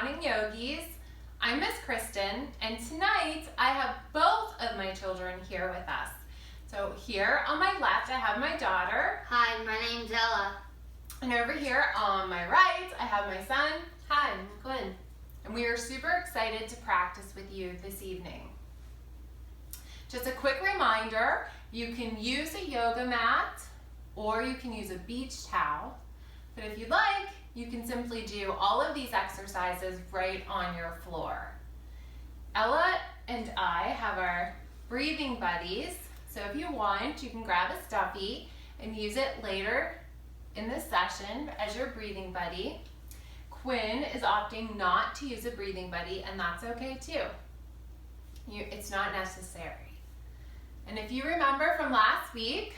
Yawning Yogis. I'm Miss Kristin, and tonight I have both of my children here with us. So here on my left I have my daughter. Hi, my name's Ella. And over here on my right I have my son. Hi, I'm Quinn. And we are super excited to practice with you this evening. Just a quick reminder, you can use a yoga mat or you can use a beach towel. But if you'd like, you can simply do all of these exercises right on your floor. Ella and I have our breathing buddies, so if you want, you can grab a stuffy and use it later in this session as your breathing buddy. Quinn is opting not to use a breathing buddy, and that's okay too. It's not necessary. And if you remember from last week,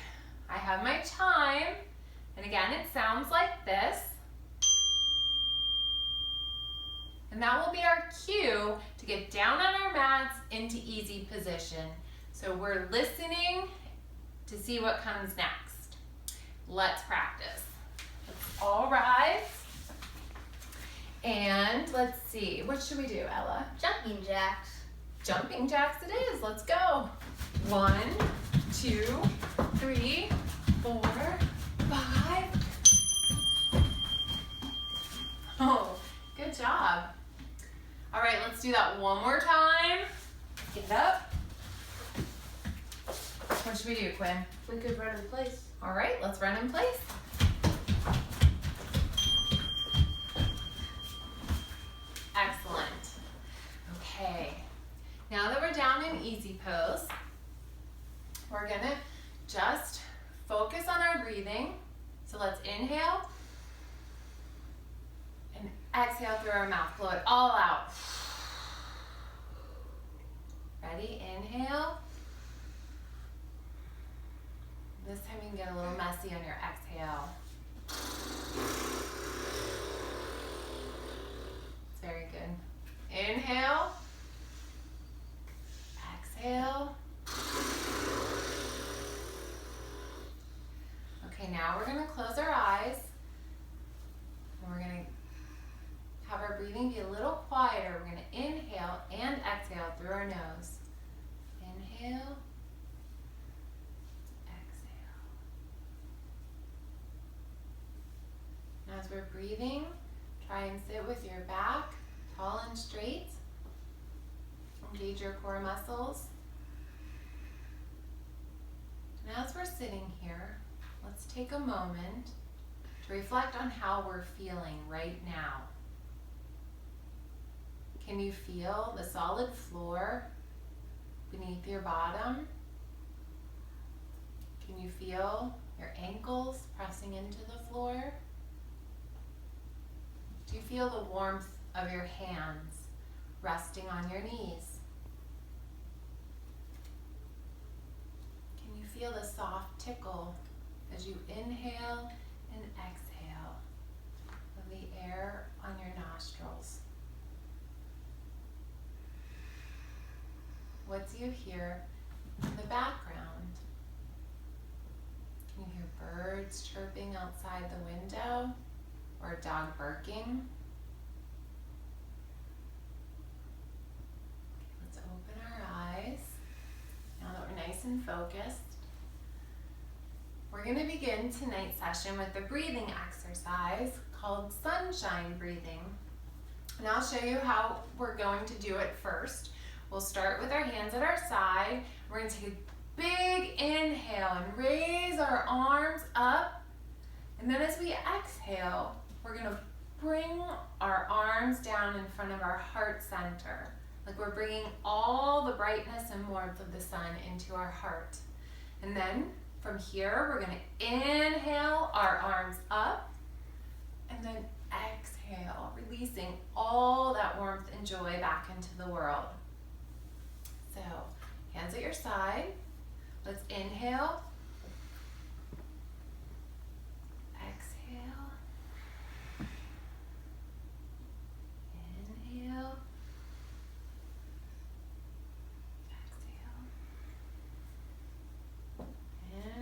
I have my chime, and again it sounds like this. And that will be our cue to get down on our mats into easy position. So we're listening to see what comes next. Let's practice. Let's all rise. And let's see, what should we do, Ella? Jumping jacks. Jumping jacks it is. Let's go. 1, 2, 3, 4, 5. Oh, good job. All right, let's do that one more time. Get up. What should we do, Quinn? We could run in place. All right, let's run in place. Excellent. Okay, now that we're down in easy pose, we're gonna just focus on our breathing. So let's inhale and exhale through our mouth. Blow it all out. Ready? Inhale. This time you can get a little messy on your exhale. It's very good. Inhale. Exhale. Okay, now we're going to close our eyes. And we're going to have our breathing be a little quieter. We're going to inhale and exhale through our nose. Inhale. Exhale. Now as we're breathing, try and sit with your back tall and straight. Engage your core muscles. And as we're sitting here, let's take a moment to reflect on how we're feeling right now. Can you feel the solid floor beneath your bottom? Can you feel your ankles pressing into the floor? Do you feel the warmth of your hands resting on your knees? Can you feel the soft tickle as you inhale and exhale of the air on your nostrils? What do you hear in the background? Can you hear birds chirping outside the window or a dog barking? Let's open our eyes. Now that we're nice and focused, we're going to begin tonight's session with a breathing exercise called sunshine breathing. And I'll show you how we're going to do it first. We'll start with our hands at our side. We're going to take a big inhale and raise our arms up. And then as we exhale, we're going to bring our arms down in front of our heart center. Like we're bringing all the brightness and warmth of the sun into our heart. And then from here, we're going to inhale our arms up. And then exhale, releasing all that warmth and joy back into the world. So, hands at your side. Let's inhale. Exhale. Inhale. Exhale.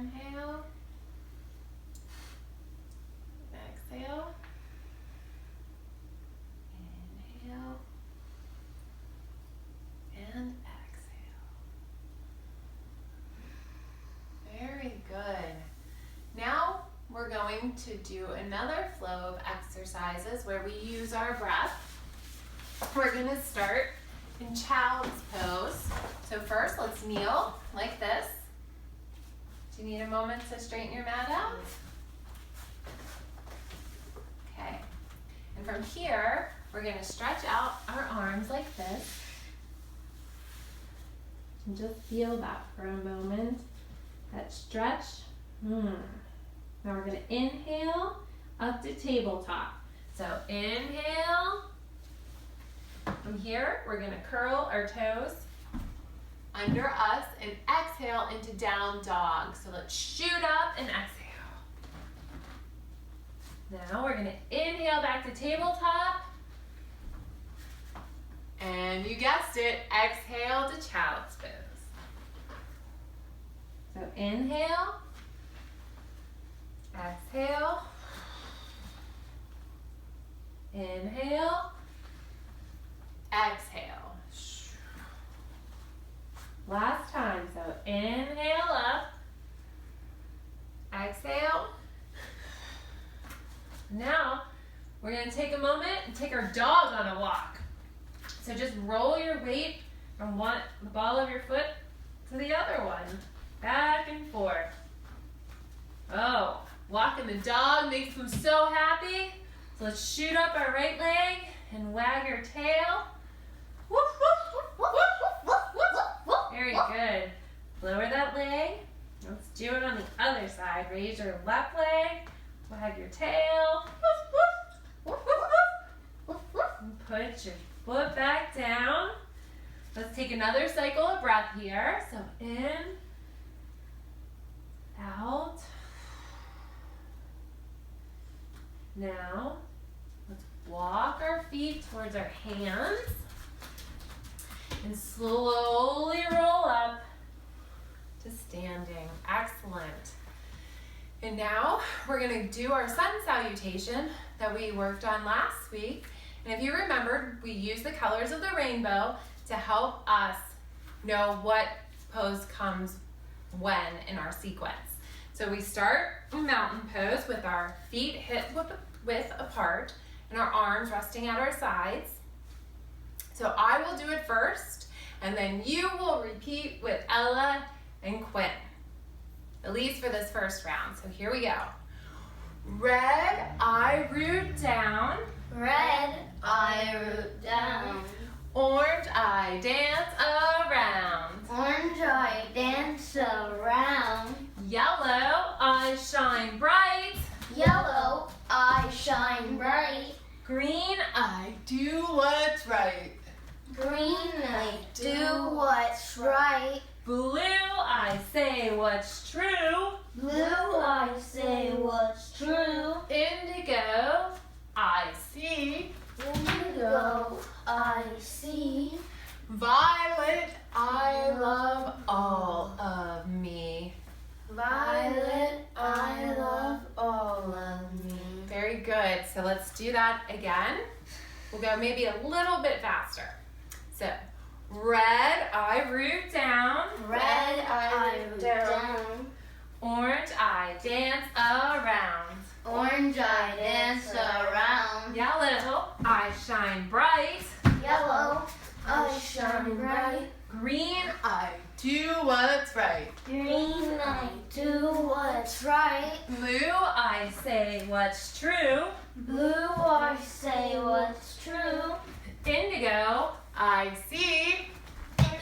Inhale. Exhale. Inhale. to do another flow of exercises where we use our breath. We're going to start in child's pose. So first, let's kneel like this. Do you need a moment to straighten your mat out? Okay. And from here, we're going to stretch out our arms like this. And just feel that for a moment. That stretch. Now we're going to inhale up to tabletop. So inhale. From here, we're going to curl our toes under us and exhale into down dog. So let's shoot up and exhale. Now we're going to inhale back to tabletop. And you guessed it, exhale to child's pose. So inhale, exhale, inhale, exhale. Last time, so inhale up, exhale. Now, we're going to take a moment and take our dog on a walk. So just roll your weight from the ball of your foot to the other one. Back and forth. Oh, walking the dog makes them so happy. So let's shoot up our right leg and wag your tail. Woof, woof, woof, woof, woof, woof, woof. Very good. Lower that leg. Let's do it on the other side. Raise your left leg. Wag your tail. Woof, woof, woof, woof, woof, woof. And put your foot back down. Let's take another cycle of breath here. So in, out. Now, let's walk our feet towards our hands and slowly roll up to standing. Excellent. And now we're going to do our sun salutation that we worked on last week. And if you remembered, we used the colors of the rainbow to help us know what pose comes when in our sequence. So we start in mountain pose with our feet hip width apart and our arms resting at our sides. So I will do it first, and then you will repeat with Ella and Quinn, at least for this first round. So here we go. Red eye root down. Red eye root down. Orange eye dance around. Orange eye dance around. Yellow eye shine bright. Yellow eye shine bright. Green eye do what's right. Green eye do what's right. Blue eye say what's true. Blue eye say what's true. Indigo I see. Indigo I see. Violet I love all of me. Violet I love all of me. Very good. So let's do that again. We'll go maybe a little bit faster. So red eye root down. Red eye root down. Orange eye dance around. Orange eye dance around. Yellow eye shine bright. Yellow eye shine bright. Green eye do what's right. Green eye do what's right. Blue eye say what's true. Blue eye say what's true. Indigo I see.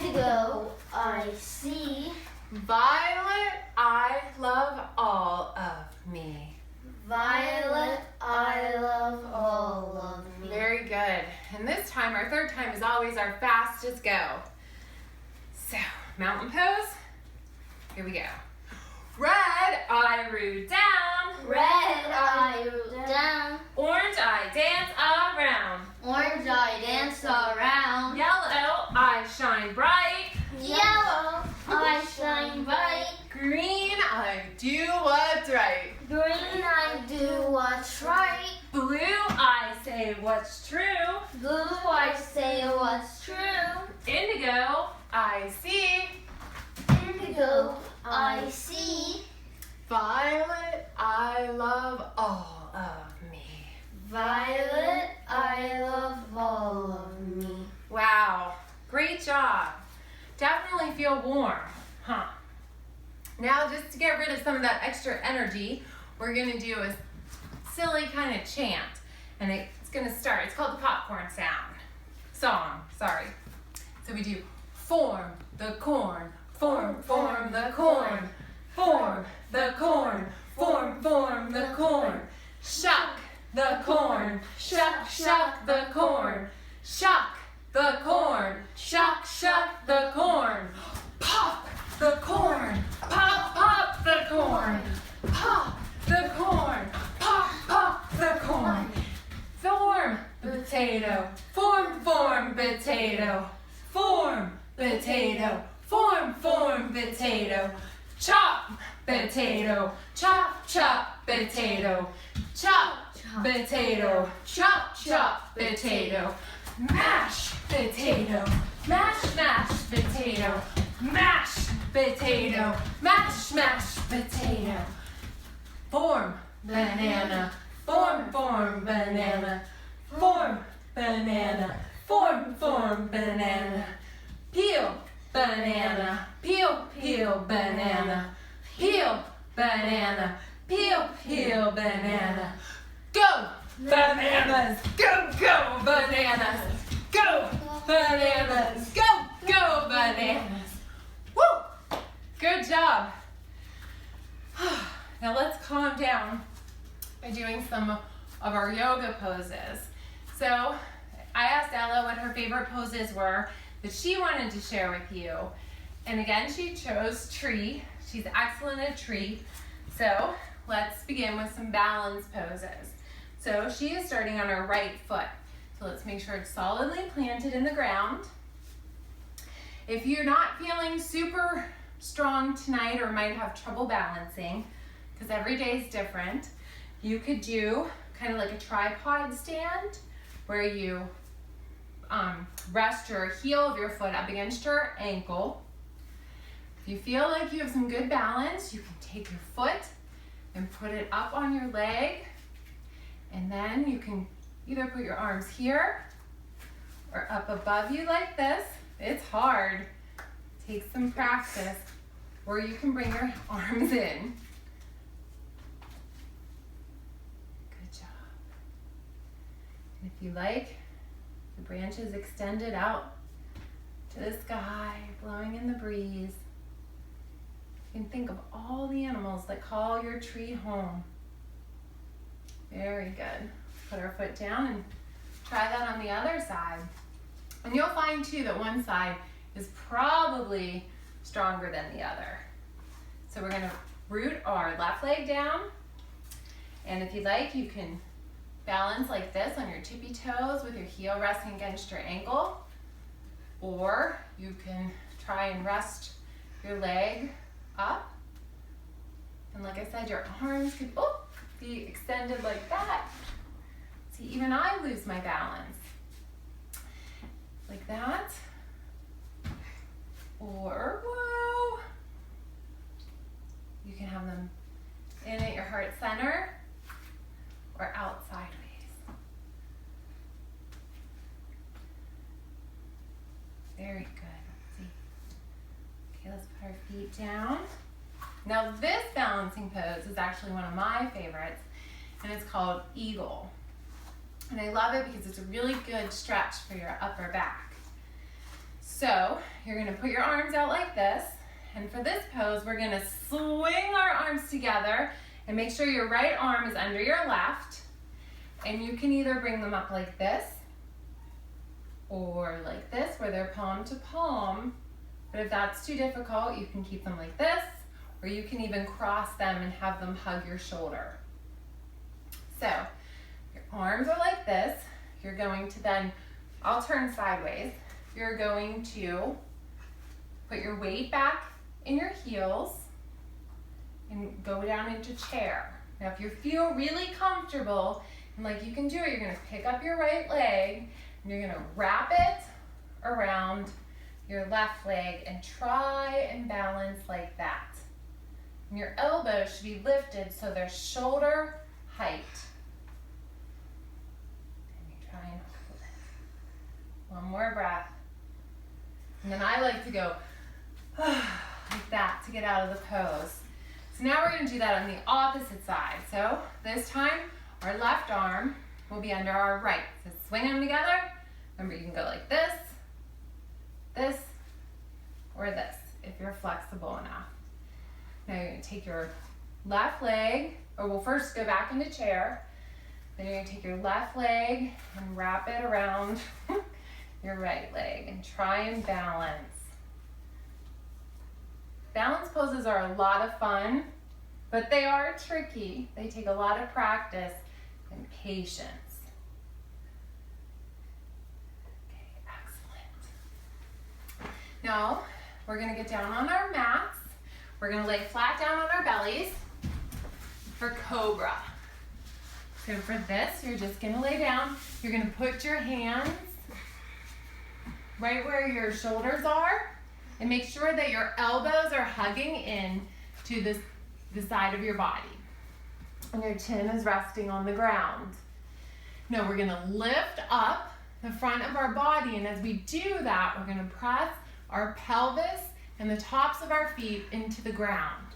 Indigo I see. Violet I love all of me. Violet I love all of me. Very good. And this time, our third time is always our fastest go. So, mountain pose. Here we go. Red eye root down. Red eye root down. Orange eye dance around. Orange eye dance around. Yellow eye shine bright. Yellow eye shine bright. Green eye do what's right. Green eye do what's right. Blue eye say what's true. Blue eye say what's true. Indigo I see. Indigo I see. Violet I love all of me. Violet, I love all of me. Wow, great job. Definitely feel warm, huh? Now, just to get rid of some of that extra energy, we're gonna do a silly kind of chant. And it's gonna start, it's called the popcorn song, sorry. So we do form the corn, form the corn, form the corn, form the corn. Shuck the corn, shuck the corn, shuck the corn, shuck the corn. Pop the corn, pop the corn, pop the corn, pop the corn. Form potato, form potato, form potato, form potato. Chop potato, chop potato, chop potato, chop potato. Mash potato, mash potato, mash potato, mash potato. Form banana, form banana, form banana, form banana. Peel banana, peel banana, peel banana, peel banana. Go bananas, go bananas, go bananas, go bananas. Woo! Good job. Now let's calm down by doing some of our yoga poses. So I asked Ella what her favorite poses were that she wanted to share with you. And again, she chose tree. She's excellent at tree. So let's begin with some balance poses. So she is starting on her right foot. So let's make sure it's solidly planted in the ground. If you're not feeling super strong tonight or might have trouble balancing, because every day is different, you could do kind of like a tripod stand where you rest your heel of your foot up against your ankle. If you feel like you have some good balance, you can take your foot and put it up on your leg, and then you can either put your arms here or up above you like this. It's hard. Take some practice. Or you can bring your arms in. Good job. And if you like, the branches extended out to the sky, blowing in the breeze. You can think of all the animals that call your tree home. Very good. Put our foot down and try that on the other side. And you'll find too that one side is probably stronger than the other. So we're gonna root our left leg down. And if you like, you can balance like this on your tippy toes with your heel resting against your ankle. Or you can try and rest your leg up. And like I said, your arms could be extended like that. See, even I lose my balance. Like that. Or, whoa. You can have them in at your heart center or out sideways. Very good. Let's see. Okay, let's put our feet down. Now this balancing pose is actually one of my favorites, and it's called Eagle. And I love it because it's a really good stretch for your upper back. So you're gonna put your arms out like this, and for this pose, we're gonna swing our arms together and make sure your right arm is under your left, and you can either bring them up like this or like this, where they're palm to palm. But if that's too difficult, you can keep them like this, or you can even cross them and have them hug your shoulder. So your arms are like this. You're going to then, I'll turn sideways. You're going to put your weight back in your heels and go down into chair. Now if you feel really comfortable and like you can do it, you're gonna pick up your right leg and you're gonna wrap it around your left leg and try and balance like that. And your elbows should be lifted so they're shoulder height. And you try and hold it. One more breath. And then I like to go like that to get out of the pose. So now we're going to do that on the opposite side. So this time our left arm will be under our right. So swing them together. Remember, you can go like this, this, or this if you're flexible enough. Now you're going to take your left leg, or we'll first go back into chair. Then you're going to take your left leg and wrap it around your right leg and try and balance. Balance poses are a lot of fun, but they are tricky. They take a lot of practice and patience. Okay, excellent. Now, we're gonna get down on our mats. We're gonna lay flat down on our bellies for Cobra. So for this, you're just gonna lay down. You're gonna put your hands right where your shoulders are, and make sure that your elbows are hugging in to the side of your body. And your chin is resting on the ground. Now we're gonna lift up the front of our body, and as we do that, we're gonna press our pelvis and the tops of our feet into the ground.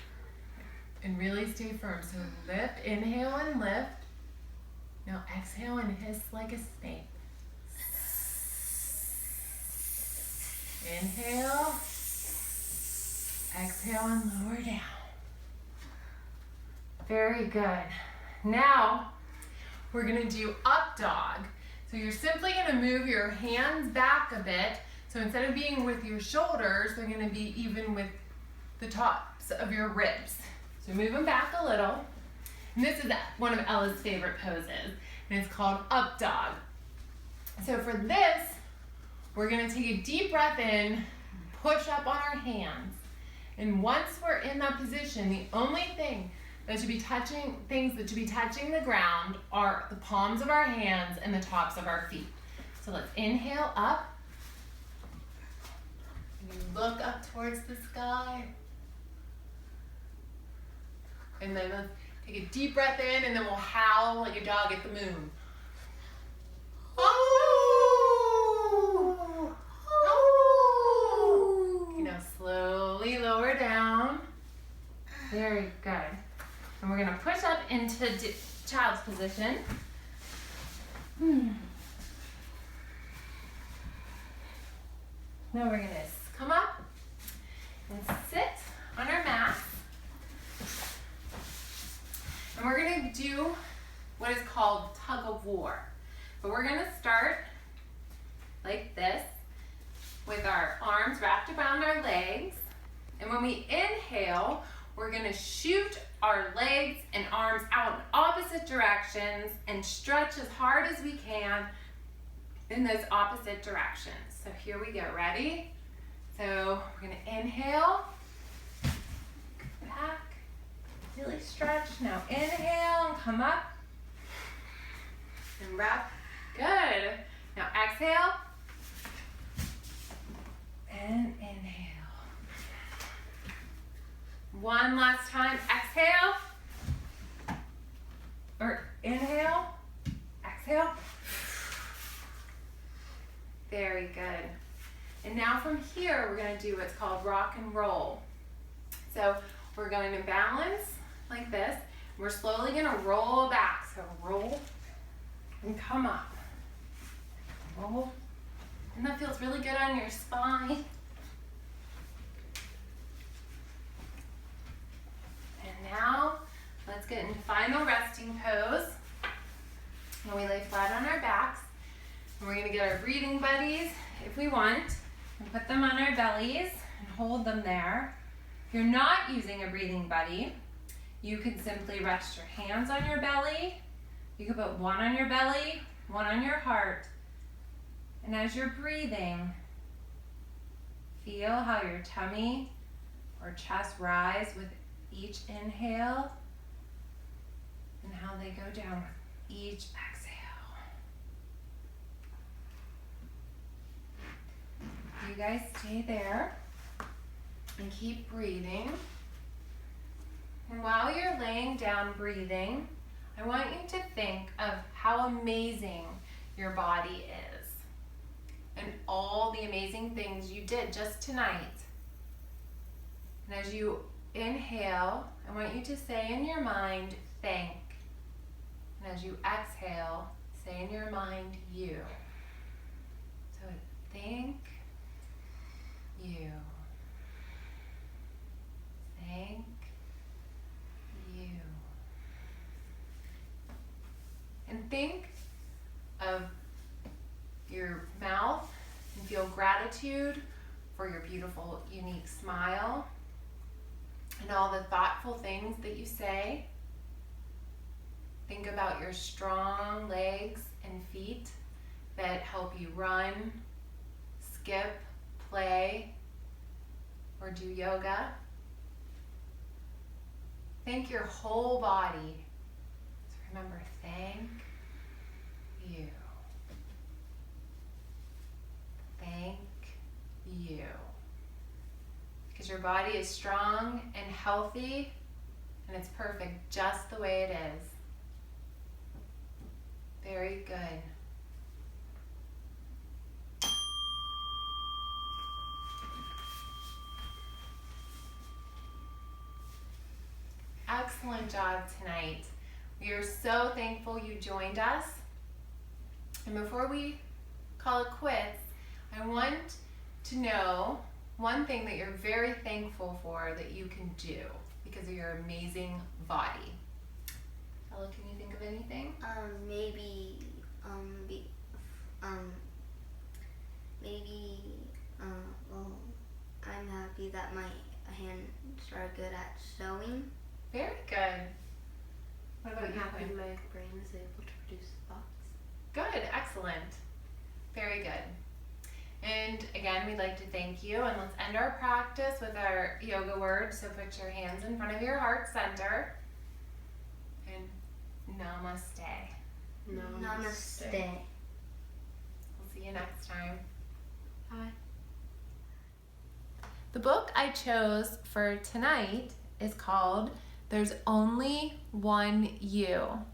And really stay firm. So lift, inhale and lift. Now exhale and hiss like a snake. Inhale. Exhale and lower down. Very good. Now, we're gonna do up dog. So you're simply gonna move your hands back a bit. So instead of being with your shoulders, they're gonna be even with the tops of your ribs. So move them back a little. And this is one of Ella's favorite poses, and it's called up dog. So for this, we're gonna take a deep breath in, push up on our hands. And once we're in that position, the only things that should be touching the ground are the palms of our hands and the tops of our feet. So let's inhale up. And you look up towards the sky. And then let's take a deep breath in, and then we'll howl like a dog at the moon. Slowly lower down. Very good. And we're gonna push up into child's position. Now we're gonna come up and sit on our mat. And we're gonna do what is called tug of war. But we're gonna start like this, with our arms wrapped around our legs. And when we inhale, we're gonna shoot our legs and arms out in opposite directions and stretch as hard as we can in those opposite directions. So here we go, ready? So we're gonna inhale, back, really stretch. Now inhale and come up and wrap, good. Now exhale, and inhale. One last time, exhale, or inhale, exhale. Very good. And now from here, we're gonna do what's called rock and roll. So we're going to balance like this. We're slowly gonna roll back. So roll and come up. Roll. And that feels really good on your spine. And now, let's get into final resting pose. And we lay flat on our backs. And we're gonna get our breathing buddies, if we want, and put them on our bellies and hold them there. If you're not using a breathing buddy, you can simply rest your hands on your belly. You can put one on your belly, one on your heart. And as you're breathing, feel how your tummy or chest rise with each inhale and how they go down with each exhale. You guys stay there and keep breathing. And while you're laying down breathing, I want you to think of how amazing your body is and all the amazing things you did just tonight. And as you inhale, I want you to say in your mind, thank. And as you exhale, say in your mind, you. So thank you. Thank you. And think of your mouth and feel gratitude for your beautiful, unique smile and all the thoughtful things that you say. Think about your strong legs and feet that help you run, skip, play, or do yoga. Thank your whole body. So remember, thank you. Thank you. Because your body is strong and healthy, and it's perfect just the way it is. Very good. Excellent job tonight. We are so thankful you joined us. And before we call it quits, I want to know one thing that you're very thankful for that you can do because of your amazing body. Ella, can you think of anything? Well, I'm happy that my hands are good at sewing. Very good. What about I'm you, happy Quinn? my brain is able to produce thoughts. Good, excellent. Very good. And again, we'd like to thank you, and let's end our practice with our yoga word. So put your hands in front of your heart center and namaste. Namaste. We'll see you next time. Bye. The book I chose for tonight is called There's Only One You.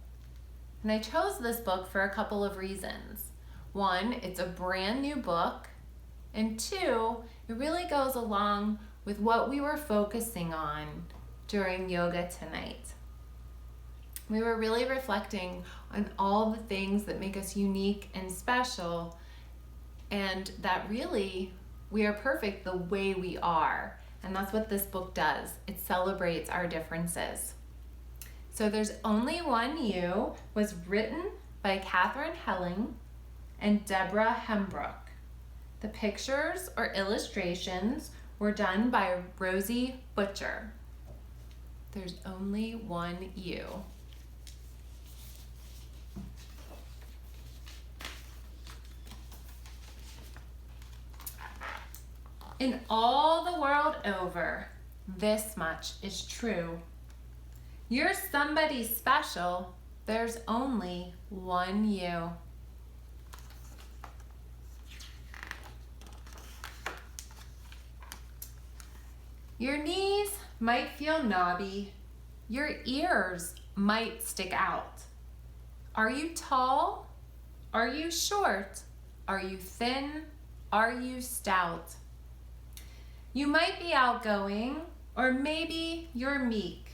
And I chose this book for a couple of reasons. One, it's a brand new book. And two, it really goes along with what we were focusing on during yoga tonight. We were really reflecting on all the things that make us unique and special, and that really we are perfect the way we are. And that's what this book does. It celebrates our differences. So There's Only One You was written by Katherine Helling and Deborah Hembrook. The pictures or illustrations were done by Rosie Butcher. There's only one you. In all the world over, this much is true. You're somebody special. There's only one you. Your knees might feel knobby. Your ears might stick out. Are you tall? Are you short? Are you thin? Are you stout? You might be outgoing, or maybe you're meek.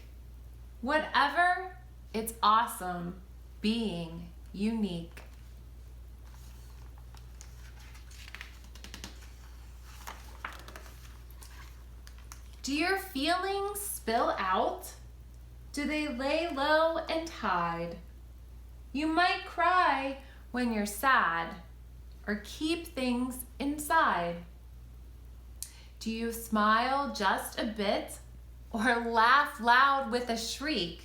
Whatever, it's awesome being unique. Do your feelings spill out? Do they lay low and hide? You might cry when you're sad, or keep things inside. Do you smile just a bit, or laugh loud with a shriek?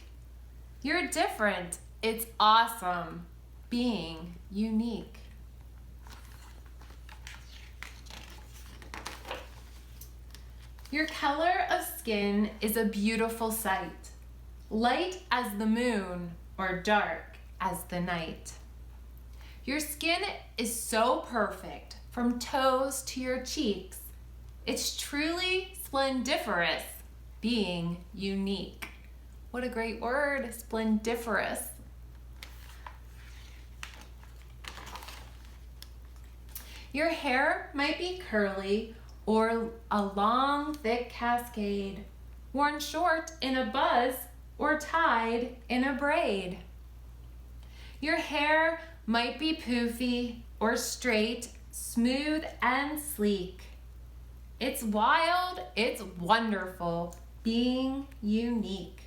You're different. It's awesome being unique. Your color of skin is a beautiful sight, light as the moon or dark as the night. Your skin is so perfect from toes to your cheeks. It's truly splendiferous being unique. What a great word, splendiferous. Your hair might be curly or a long, thick cascade, worn short in a buzz or tied in a braid. Your hair might be poofy or straight, smooth and sleek. It's wild, it's wonderful, being unique.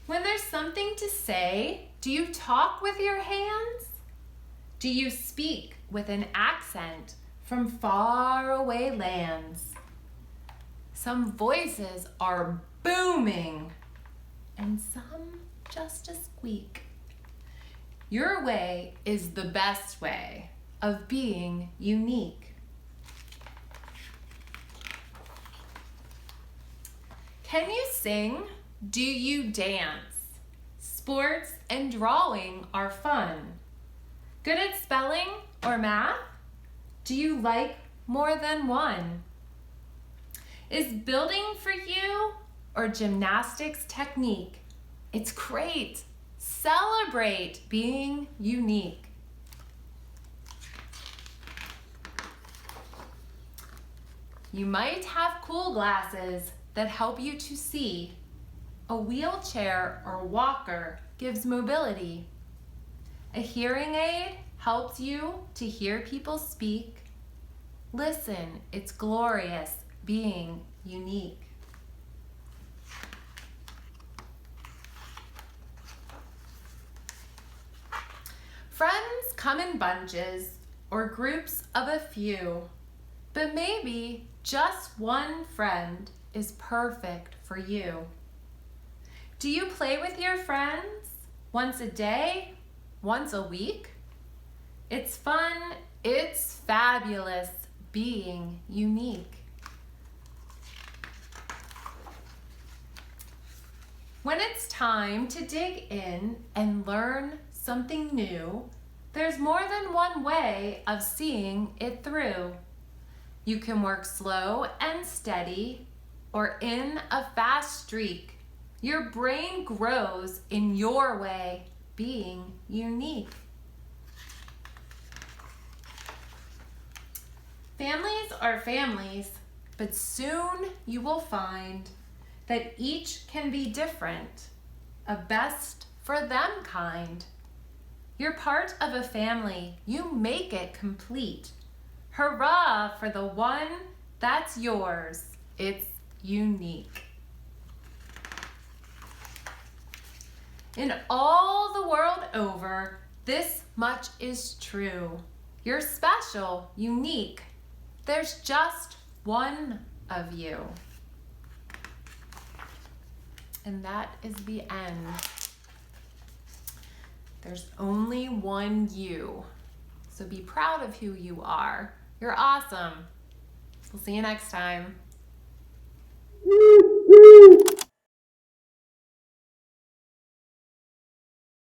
When there's something to say, do you talk with your hands? Do you speak with an accent from faraway lands? Some voices are booming and some just a squeak. Your way is the best way of being unique. Can you sing? Do you dance? Sports and drawing are fun. Good at spelling or math? Do you like more than one? Is building for you or gymnastics technique? It's great. Celebrate being unique. You might have cool glasses that help you to see. A wheelchair or walker gives mobility. A hearing aid helps you to hear people speak. Listen, it's glorious being unique. Friends come in bunches or groups of a few, but maybe just one friend is perfect for you. Do you play with your friends once a day, once a week? It's fun, it's fabulous being unique. When it's time to dig in and learn something new, there's more than one way of seeing it through. You can work slow and steady or in a fast streak. Your brain grows in your way, being unique. Families are families, but soon you will find that each can be different, a best for them kind. You're part of a family, you make it complete. Hurrah for the one that's yours, it's unique. In all the world over, this much is true. You're special, unique. There's just one of you. And that is the end. There's only one you. So be proud of who you are. You're awesome. We'll see you next time.